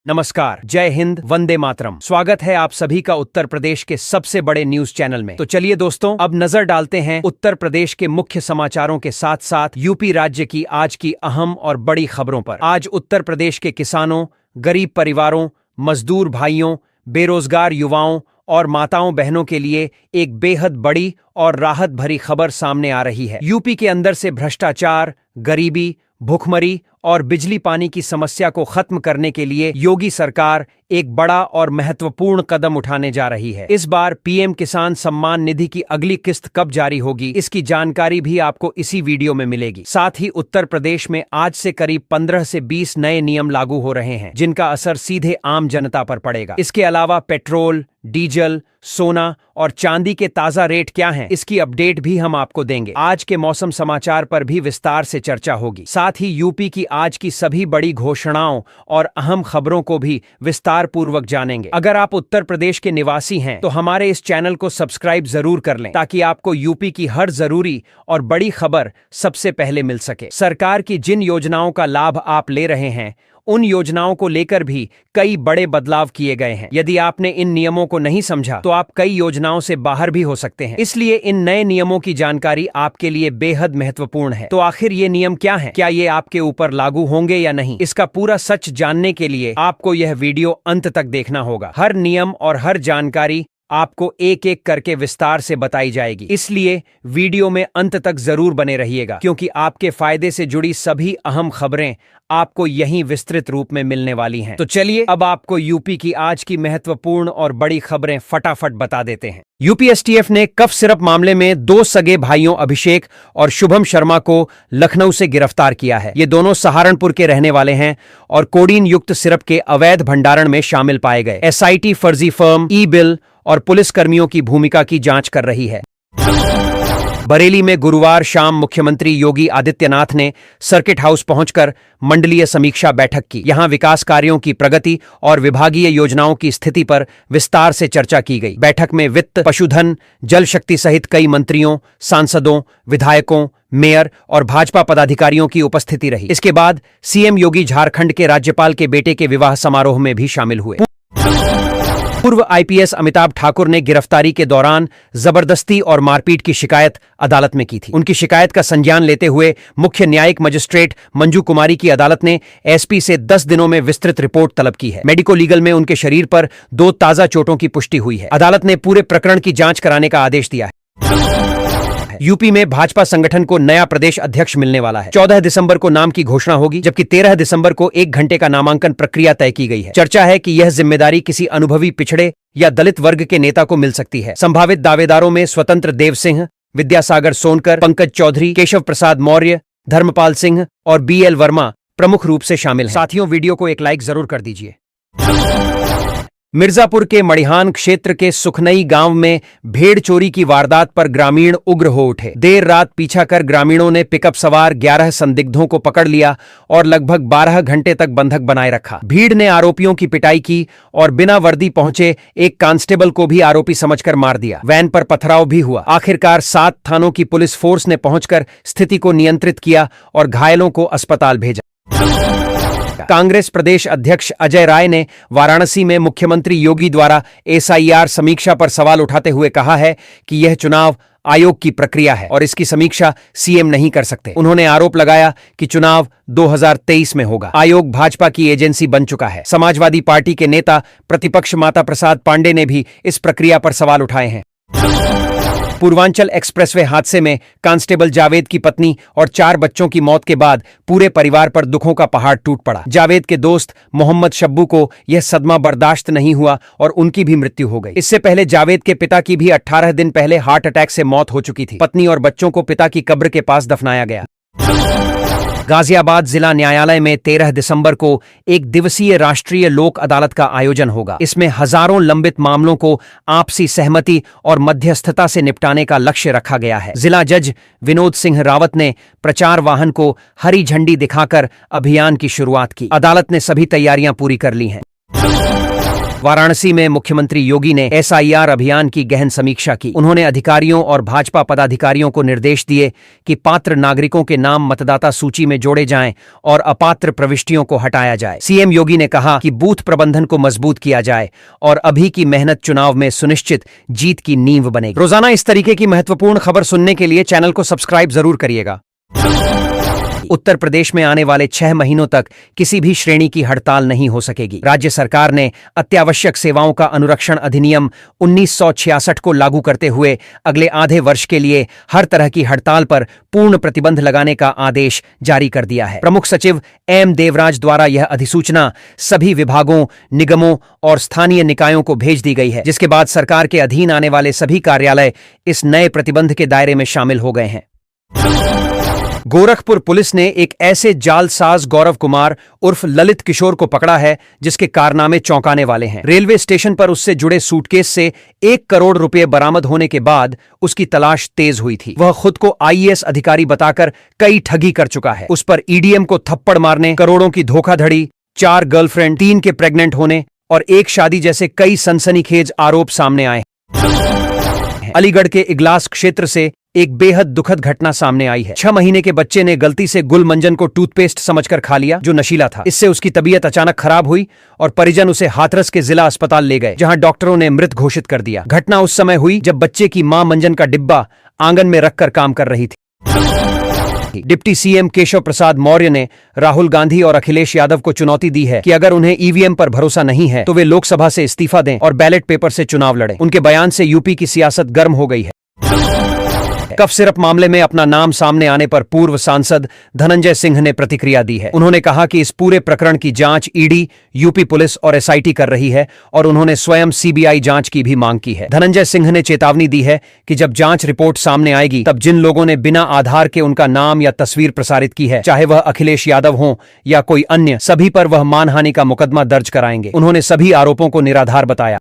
नमस्कार, जय हिंद, वंदे मातरम। स्वागत है आप सभी का उत्तर प्रदेश के सबसे बड़े न्यूज चैनल में। तो चलिए दोस्तों, अब नजर डालते हैं उत्तर प्रदेश के मुख्य समाचारों के साथ साथ यूपी राज्य की आज की अहम और बड़ी खबरों पर। आज उत्तर प्रदेश के किसानों, गरीब परिवारों, मजदूर भाइयों, बेरोजगार युवाओं और माताओं बहनों के लिए एक बेहद बड़ी और राहत भरी खबर सामने आ रही है। यूपी के अंदर से भ्रष्टाचार, गरीबी, भुखमरी और बिजली पानी की समस्या को खत्म करने के लिए योगी सरकार एक बड़ा और महत्वपूर्ण कदम उठाने जा रही है। इस बार पीएम किसान सम्मान निधि की अगली किस्त कब जारी होगी, इसकी जानकारी भी आपको इसी वीडियो में मिलेगी। साथ ही उत्तर प्रदेश में आज से करीब 15 से 20 नए नियम लागू हो रहे हैं, जिनका असर सीधे आम जनता पर पड़ेगा। इसके अलावा पेट्रोल, डीजल, सोना और चांदी के ताजा रेट क्या हैं, इसकी अपडेट भी हम आपको देंगे। आज के मौसम समाचार पर भी विस्तार से चर्चा होगी। साथ ही यूपी की आज की सभी बड़ी घोषणाओं और अहम खबरों को भी विस्तार पूर्वक जानेंगे। अगर आप उत्तर प्रदेश के निवासी हैं तो हमारे इस चैनल को सब्सक्राइब जरूर कर लें, ताकि आपको यूपी की हर जरूरी और बड़ी खबर सबसे पहले मिल सके। सरकार की जिन योजनाओं का लाभ आप ले रहे हैं, उन योजनाओं को लेकर भी कई बड़े बदलाव किए गए हैं। यदि आपने इन नियमों को नहीं समझा तो आप कई योजनाओं से बाहर भी हो सकते हैं। इसलिए इन नए नियमों की जानकारी आपके लिए बेहद महत्वपूर्ण है। तो आखिर ये नियम क्या हैं? क्या ये आपके ऊपर लागू होंगे या नहीं? इसका पूरा सच जानने के लिए आपको यह वीडियो अंत तक देखना होगा। हर नियम और हर जानकारी आपको एक एक करके विस्तार से बताई जाएगी, इसलिए वीडियो में अंत तक जरूर बने रहिएगा, क्योंकि आपके फायदे से जुड़ी सभी अहम खबरें आपको यहीं विस्तृत रूप में मिलने वाली हैं। तो चलिए अब आपको यूपी की आज की महत्वपूर्ण और बड़ी खबरें फटाफट बता देते हैं। यूपी एसटीएफ ने कफ सिरप मामले में 2 सगे भाइयों अभिषेक और शुभम शर्मा को लखनऊ से गिरफ्तार किया है। ये दोनों सहारनपुर के रहने वाले हैं और कोडीन युक्त सिरप के अवैध भंडारण में शामिल पाए गए। एसआईटी फर्जी फर्म, ई बिल और पुलिस कर्मियों की भूमिका की जांच कर रही है। बरेली में गुरुवार शाम मुख्यमंत्री योगी आदित्यनाथ ने सर्किट हाउस पहुंचकर मंडलीय समीक्षा बैठक की। यहां विकास कार्यों की प्रगति और विभागीय योजनाओं की स्थिति पर विस्तार से चर्चा की गई। बैठक में वित्त, पशुधन, जल शक्ति सहित कई मंत्रियों, सांसदों, विधायकों, मेयर और भाजपा पदाधिकारियों की उपस्थिति रही। इसके बाद सीएम योगी झारखंड के राज्यपाल के बेटे के विवाह समारोह में भी शामिल हुए। पूर्व आईपीएस अमिताभ ठाकुर ने गिरफ्तारी के दौरान जबरदस्ती और मारपीट की शिकायत अदालत में की थी। उनकी शिकायत का संज्ञान लेते हुए मुख्य न्यायिक मजिस्ट्रेट मंजू कुमारी की अदालत ने एसपी से 10 दिनों में विस्तृत रिपोर्ट तलब की है। मेडिको लीगल में उनके शरीर पर 2 ताजा चोटों की पुष्टि हुई है। अदालत ने पूरे प्रकरण की जांच कराने का आदेश दिया है। यूपी में भाजपा संगठन को नया प्रदेश अध्यक्ष मिलने वाला है। 14 दिसंबर को नाम की घोषणा होगी, जबकि 13 दिसंबर को 1 घंटे का नामांकन प्रक्रिया तय की गई है। चर्चा है कि यह जिम्मेदारी किसी अनुभवी पिछड़े या दलित वर्ग के नेता को मिल सकती है। संभावित दावेदारों में स्वतंत्र देव सिंह, विद्यासागर सोनकर, पंकज चौधरी, केशव प्रसाद मौर्य, धर्मपाल सिंह और बीएल वर्मा प्रमुख रूप से शामिल हैं। साथियों, वीडियो को एक लाइक जरूर कर दीजिए। मिर्जापुर के मड़िहान क्षेत्र के सुखनई गांव में भेड़ चोरी की वारदात पर ग्रामीण उग्र हो उठे। देर रात पीछा कर ग्रामीणों ने पिकअप सवार 11 संदिग्धों को पकड़ लिया और लगभग 12 घंटे तक बंधक बनाए रखा। भीड़ ने आरोपियों की पिटाई की और बिना वर्दी पहुंचे एक कांस्टेबल को भी आरोपी समझकर मार दिया। वैन पर पथराव भी हुआ। आखिरकार 7 थानों की पुलिस फोर्स ने पहुंचकर स्थिति को नियंत्रित किया और घायलों को अस्पताल भेजा। कांग्रेस प्रदेश अध्यक्ष अजय राय ने वाराणसी में मुख्यमंत्री योगी द्वारा एसआईआर समीक्षा पर सवाल उठाते हुए कहा है कि यह चुनाव आयोग की प्रक्रिया है और इसकी समीक्षा सीएम नहीं कर सकते। उन्होंने आरोप लगाया कि चुनाव 2023 में होगा। आयोग भाजपा की एजेंसी बन चुका है। समाजवादी पार्टी के नेता प्रतिपक्ष माता प्रसाद पांडे ने भी इस प्रक्रिया पर सवाल उठाए हैं। पूर्वांचल एक्सप्रेसवे हादसे में कांस्टेबल जावेद की पत्नी और 4 बच्चों की मौत के बाद पूरे परिवार पर दुखों का पहाड़ टूट पड़ा। जावेद के दोस्त मोहम्मद शब्बू को यह सदमा बर्दाश्त नहीं हुआ और उनकी भी मृत्यु हो गई। इससे पहले जावेद के पिता की भी 18 दिन पहले हार्ट अटैक से मौत हो चुकी थी। पत्नी और बच्चों को पिता की कब्र के पास दफनाया गया। गाजियाबाद जिला न्यायालय में 13 दिसंबर को एक दिवसीय राष्ट्रीय लोक अदालत का आयोजन होगा। इसमें हजारों लंबित मामलों को आपसी सहमति और मध्यस्थता से निपटाने का लक्ष्य रखा गया है। जिला जज विनोद सिंह रावत ने प्रचार वाहन को हरी झंडी दिखाकर अभियान की शुरुआत की। अदालत ने सभी तैयारियां पूरी कर ली हैं। वाराणसी में मुख्यमंत्री योगी ने SIR अभियान की गहन समीक्षा की। उन्होंने अधिकारियों और भाजपा पदाधिकारियों को निर्देश दिए कि पात्र नागरिकों के नाम मतदाता सूची में जोड़े जाएं और अपात्र प्रविष्टियों को हटाया जाए। सीएम योगी ने कहा कि बूथ प्रबंधन को मजबूत किया जाए और अभी की मेहनत चुनाव में सुनिश्चित जीत की नींव बनेगी। रोजाना इस तरीके की महत्वपूर्ण खबर सुनने के लिए चैनल को सब्सक्राइब जरूर करिएगा। उत्तर प्रदेश में आने वाले 6 महीनों तक किसी भी श्रेणी की हड़ताल नहीं हो सकेगी। राज्य सरकार ने अत्यावश्यक सेवाओं का अनुरक्षण अधिनियम 1966 को लागू करते हुए अगले आधे वर्ष के लिए हर तरह की हड़ताल पर पूर्ण प्रतिबंध लगाने का आदेश जारी कर दिया है। प्रमुख सचिव M देवराज द्वारा यह अधिसूचना सभी विभागों, निगमों और स्थानीय निकायों को भेज दी गई है, जिसके बाद सरकार के अधीन आने वाले सभी कार्यालय इस नए प्रतिबंध के दायरे में शामिल हो गए हैं। गोरखपुर पुलिस ने एक ऐसे जालसाज गौरव कुमार उर्फ ललित किशोर को पकड़ा है जिसके कारनामे चौंकाने वाले हैं। रेलवे स्टेशन पर उससे जुड़े सूटकेस से 1 करोड़ रुपए बरामद होने के बाद उसकी तलाश तेज हुई थी। वह खुद को IAS अधिकारी बताकर कई ठगी कर चुका है। उस पर EDM को थप्पड़ मारने, करोड़ों की धोखाधड़ी, 4 गर्लफ्रेंड, 3 के प्रेग्नेंट होने और 1 शादी जैसे कई सनसनीखेज आरोप सामने आए। अलीगढ़ के इगलास क्षेत्र से एक बेहद दुखद घटना सामने आई है। 6 महीने के बच्चे ने गलती से गुलमंजन को टूथपेस्ट समझकर खा लिया, जो नशीला था। इससे उसकी तबीयत अचानक खराब हुई और परिजन उसे हाथरस के जिला अस्पताल ले गए, जहां डॉक्टरों ने मृत घोषित कर दिया। घटना उस समय हुई जब बच्चे की मां मंजन का डिब्बा आंगन में रखकर काम कर रही थी। डिप्टी CM केशव प्रसाद मौर्य ने राहुल गांधी और अखिलेश यादव को चुनौती दी है कि अगर उन्हें EVM पर भरोसा नहीं है तो वे लोकसभा से इस्तीफा दें और बैलेट पेपर से चुनाव लड़ें। उनके बयान से यूपी की सियासत गर्म हो गई है। कफ सिरप मामले में अपना नाम सामने आने पर पूर्व सांसद धनंजय सिंह ने प्रतिक्रिया दी है। उन्होंने कहा कि इस पूरे प्रकरण की जांच ED, यूपी पुलिस और SIT कर रही है और उन्होंने स्वयं CBI जांच की भी मांग की है। धनंजय सिंह ने चेतावनी दी है कि जब जांच रिपोर्ट सामने आएगी तब जिन लोगों ने बिना आधार के उनका नाम या तस्वीर प्रसारित की है, चाहे वह अखिलेश यादव हों या कोई अन्य, सभी पर वह मानहानि का मुकदमा दर्ज कराएंगे। उन्होंने सभी आरोपों को निराधार बताया।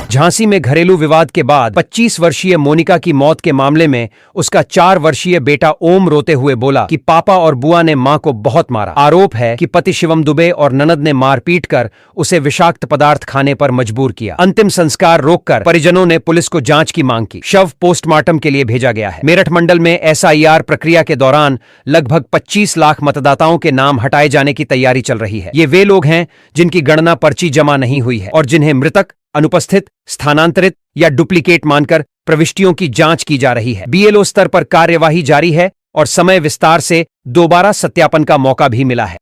झांसी में घरेलू विवाद के बाद 25 वर्षीय मोनिका की मौत के मामले में उसका 4 वर्षीय बेटा ओम रोते हुए बोला कि पापा और बुआ ने मां को बहुत मारा। आरोप है कि पति शिवम दुबे और ननद ने मारपीट कर उसे विषाक्त पदार्थ खाने पर मजबूर किया। अंतिम संस्कार रोककर परिजनों ने पुलिस को जांच की मांग की। शव पोस्टमार्टम के लिए भेजा गया है। मेरठ मंडल में SIR प्रक्रिया के दौरान लगभग 25 लाख मतदाताओं के नाम हटाए जाने की तैयारी चल रही है। ये वे लोग हैं जिनकी गणना पर्ची जमा नहीं हुई है और जिन्हें मृतक, अनुपस्थित, स्थानांतरित या डुप्लीकेट मानकर प्रविष्टियों की जांच की जा रही है। BLO स्तर पर कार्यवाही जारी है और समय विस्तार से दोबारा सत्यापन का मौका भी मिला है।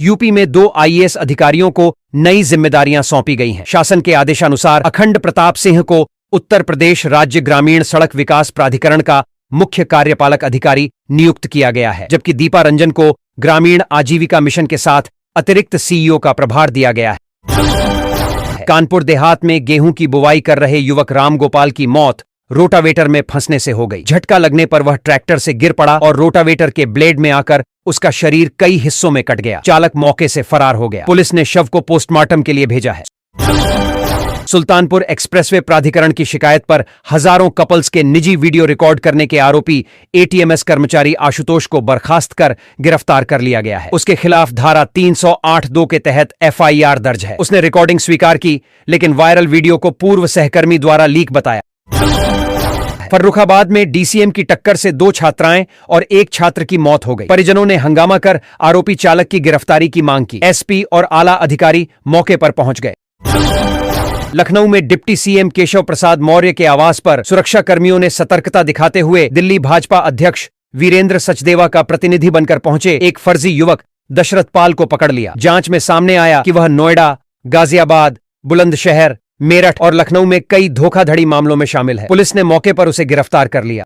यूपी में 2 IAS अधिकारियों को नई जिम्मेदारियां सौंपी गई हैं। शासन के आदेशानुसार अखंड प्रताप सिंह को उत्तर प्रदेश राज्य ग्रामीण सड़क विकास प्राधिकरण का मुख्य कार्यपालक अधिकारी नियुक्त किया गया है, जबकि दीपा रंजन को ग्रामीण आजीविका मिशन के साथ अतिरिक्त CEO का प्रभार दिया गया है। कानपुर देहात में गेहूं की बुवाई कर रहे युवक राम गोपाल की मौत रोटावेटर में फंसने से हो गई। झटका लगने पर वह ट्रैक्टर से गिर पड़ा और रोटावेटर के ब्लेड में आकर उसका शरीर कई हिस्सों में कट गया। चालक मौके से फरार हो गया। पुलिस ने शव को पोस्टमार्टम के लिए भेजा है। सुल्तानपुर एक्सप्रेसवे प्राधिकरण की शिकायत पर हजारों कपल्स के निजी वीडियो रिकॉर्ड करने के आरोपी ATMS कर्मचारी आशुतोष को बर्खास्त कर गिरफ्तार कर लिया गया है। उसके खिलाफ धारा 308(2) के तहत FIR दर्ज है। उसने रिकॉर्डिंग स्वीकार की, लेकिन वायरल वीडियो को पूर्व सहकर्मी द्वारा लीक बताया। फर्रुखाबाद में DCM की टक्कर से 2 छात्राएं और 1 छात्र की मौत हो गई। परिजनों ने हंगामा कर आरोपी चालक की गिरफ्तारी की मांग की। SP और आला अधिकारी मौके पर पहुंच गए। लखनऊ में डिप्टी CM केशव प्रसाद मौर्य के आवास पर सुरक्षा कर्मियों ने सतर्कता दिखाते हुए दिल्ली भाजपा अध्यक्ष वीरेंद्र सचदेवा का प्रतिनिधि बनकर पहुंचे एक फर्जी युवक दशरथ पाल को पकड़ लिया। जांच में सामने आया कि वह नोएडा, गाजियाबाद, बुलंदशहर, मेरठ और लखनऊ में कई धोखाधड़ी मामलों में शामिल है। पुलिस ने मौके पर उसे गिरफ्तार कर लिया।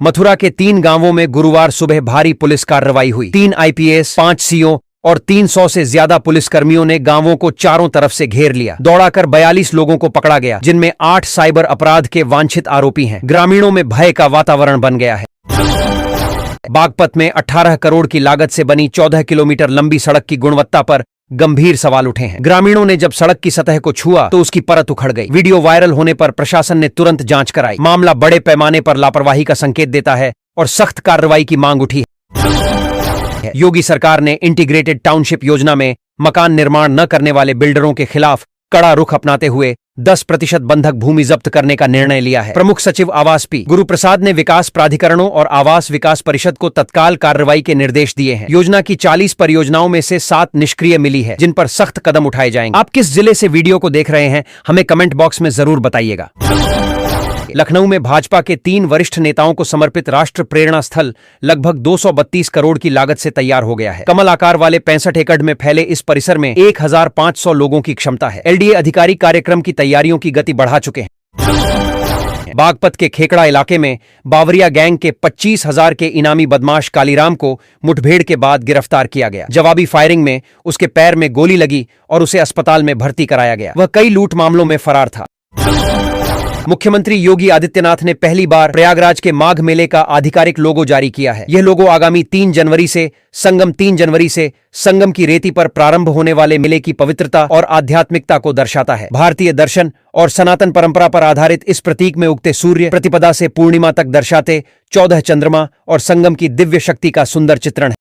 मथुरा के 3 गांवों में गुरुवार सुबह भारी पुलिस कार्रवाई हुई। 3 IPS, 5 CO और 300 से ज्यादा पुलिसकर्मियों ने गांवों को चारों तरफ से घेर लिया। दौड़ाकर 42 लोगों को पकड़ा गया, जिनमें 8 साइबर अपराध के वांछित आरोपी हैं। ग्रामीणों में भय का वातावरण बन गया है। बागपत में 18 करोड़ की लागत से बनी 14 किलोमीटर लंबी सड़क की गुणवत्ता पर गंभीर सवाल उठे हैं। ग्रामीणों ने जब सड़क की सतह को छुआ तो उसकी परत उखड़ गई। वीडियो वायरल होने पर प्रशासन ने तुरंत जांच कराई। मामला बड़े पैमाने पर लापरवाही का संकेत देता है और सख्त कार्रवाई की मांग उठी है। है। योगी सरकार ने इंटीग्रेटेड टाउनशिप योजना में मकान निर्माण न करने वाले बिल्डरों के खिलाफ कड़ा रुख अपनाते हुए 10% बंधक भूमि जब्त करने का निर्णय लिया है। प्रमुख सचिव आवास पी गुरुप्रसाद ने विकास प्राधिकरणों और आवास विकास परिषद को तत्काल कार्रवाई के निर्देश दिए हैं। योजना की 40 परियोजनाओं में से 7 निष्क्रिय मिली है, जिन पर सख्त कदम उठाए जाएंगे। आप किस जिले से वीडियो को देख रहे हैं, हमें कमेंट बॉक्स में जरूर बताइएगा। लखनऊ में भाजपा के 3 वरिष्ठ नेताओं को समर्पित राष्ट्र प्रेरणा स्थल लगभग 232 करोड़ की लागत से तैयार हो गया है। कमल आकार वाले 65 एकड़ में फैले इस परिसर में 1500 लोगों की क्षमता है। एलडीए अधिकारी कार्यक्रम की तैयारियों की गति बढ़ा चुके हैं। बागपत के खेकड़ा इलाके में बावरिया गैंग के 25,000 के इनामी बदमाश कालीराम को मुठभेड़ के बाद गिरफ्तार किया गया। जवाबी फायरिंग में उसके पैर में गोली लगी और उसे अस्पताल में भर्ती कराया गया। वह कई लूट मामलों में फरार था। मुख्यमंत्री योगी आदित्यनाथ ने पहली बार प्रयागराज के माघ मेले का आधिकारिक लोगो जारी किया है। यह लोगो आगामी 3 जनवरी से संगम की रेती पर प्रारंभ होने वाले मेले की पवित्रता और आध्यात्मिकता को दर्शाता है। भारतीय दर्शन और सनातन परंपरा पर आधारित इस प्रतीक में उगते सूर्य, प्रतिपदा से पूर्णिमा तक दर्शाते 14 चंद्रमा और संगम की दिव्य शक्ति का सुंदर चित्रण है।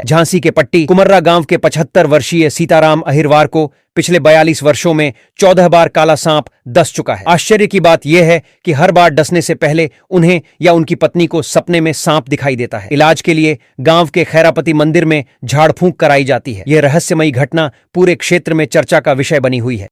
झांसी के पट्टी कुमर्रा गांव के 75 वर्षीय सीताराम अहिरवार को पिछले 42 वर्षों में 14 बार काला सांप डस चुका है। आश्चर्य की बात यह है कि हर बार डसने से पहले उन्हें या उनकी पत्नी को सपने में सांप दिखाई देता है। इलाज के लिए गांव के खैरापति मंदिर में झाड़ फूंक कराई जाती है। यह रहस्यमयी घटना पूरे क्षेत्र में चर्चा का विषय बनी हुई है।